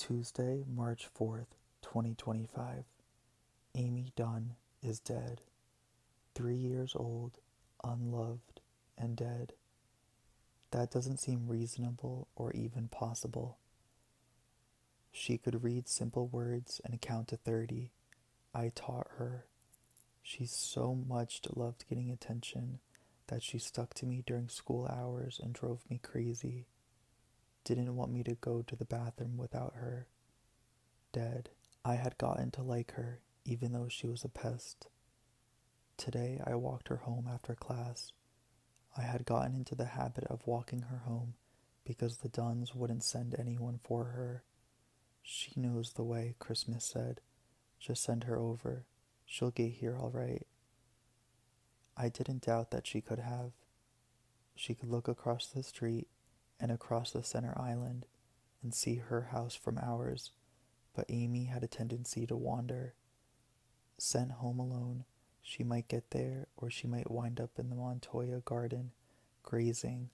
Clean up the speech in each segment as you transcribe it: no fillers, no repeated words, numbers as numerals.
Tuesday, March 4th, 2025. Amy Dunn is dead. 3 years old, unloved, and dead. That doesn't seem reasonable or even possible. She could read simple words and count to 30. I taught her. She so much loved getting attention that she stuck to me during school hours and drove me crazy. Didn't want me to go to the bathroom without her. Dead. I had gotten to like her, even though she was a pest. Today I walked her home after class. I had gotten into the habit of walking her home because the Dunns wouldn't send anyone for her. She knows the way, Christmas said. Just send her over. She'll get here all right. I didn't doubt that she could have. She could look across the street and across the center island and see her house from ours, but Amy had a tendency to wander. Sent home alone, she might get there, or she might wind up in the Montoya garden, grazing,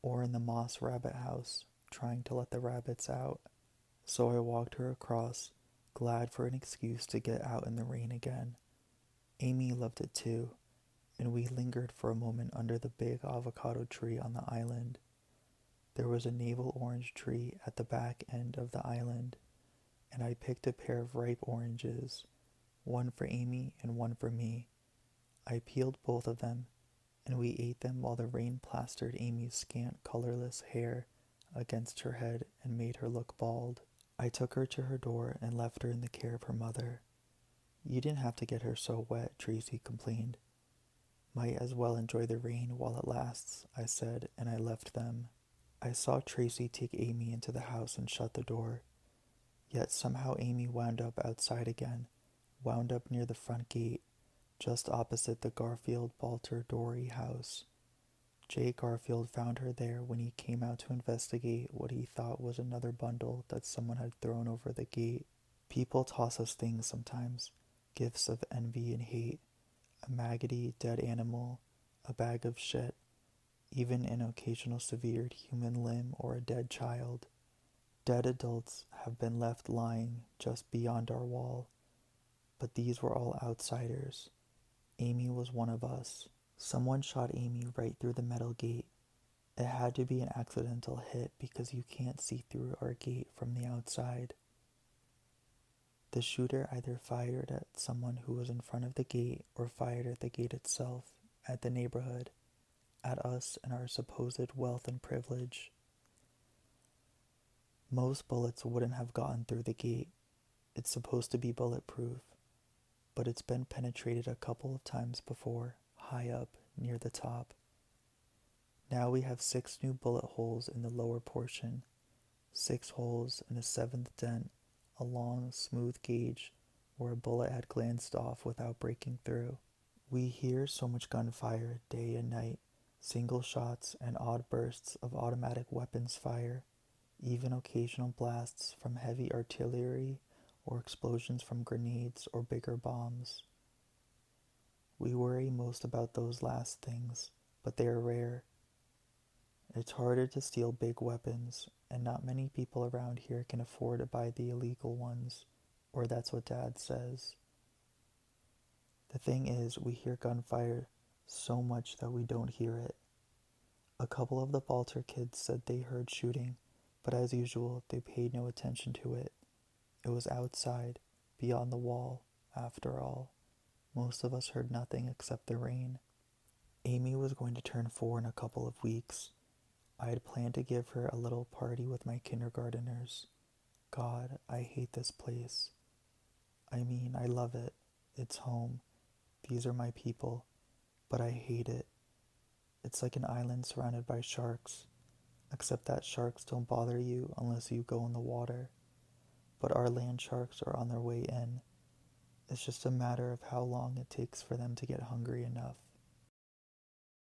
or in the moss rabbit house, trying to let the rabbits out. So I walked her across, glad for an excuse to get out in the rain again. Amy loved it too, and we lingered for a moment under the big avocado tree on the island. There was a navel orange tree at the back end of the island, and I picked a pair of ripe oranges, one for Amy and one for me. I peeled both of them, and we ate them while the rain plastered Amy's scant, colorless hair against her head and made her look bald. I took her to her door and left her in the care of her mother. You didn't have to get her so wet, Tracy complained. Might as well enjoy the rain while it lasts, I said, and I left them. I saw Tracy take Amy into the house and shut the door. Yet somehow Amy wound up outside again, wound up near the front gate, just opposite the Garfield Balter Dory house. Jay Garfield found her there when he came out to investigate what he thought was another bundle that someone had thrown over the gate. People toss us things sometimes, gifts of envy and hate, a maggoty dead animal, a bag of shit, even an occasional severed human limb or a dead child. Dead adults have been left lying just beyond our wall, but these were all outsiders. Amy was one of us. Someone shot Amy right through the metal gate. It had to be an accidental hit because you can't see through our gate from the outside. The shooter either fired at someone who was in front of the gate or fired at the gate itself, at the neighborhood, at us and our supposed wealth and privilege. Most bullets wouldn't have gotten through the gate. It's supposed to be bulletproof, but it's been penetrated a couple of times before, high up, near the top. Now we have 6 new bullet holes in the lower portion, 6 holes and a 7th dent, a long, smooth gauge where a bullet had glanced off without breaking through. We hear so much gunfire day and night, single shots and odd bursts of automatic weapons fire, even occasional blasts from heavy artillery or explosions from grenades or bigger bombs. We worry most about those last things, but they are rare. It's harder to steal big weapons, and not many people around here can afford to buy the illegal ones, or that's what Dad says. The thing is, we hear gunfire so much that we don't hear it. A couple of the Balter kids said they heard shooting, but as usual, they paid no attention to it. It was outside, beyond the wall, after all. Most of us heard nothing except the rain. Amy was going to turn 4 in a couple of weeks. I had planned to give her a little party with my kindergarteners. God, I hate this place. I mean, I love it. It's home. These are my people. But I hate it. It's like an island surrounded by sharks, except that sharks don't bother you unless you go in the water. But our land sharks are on their way in. It's just a matter of how long it takes for them to get hungry enough.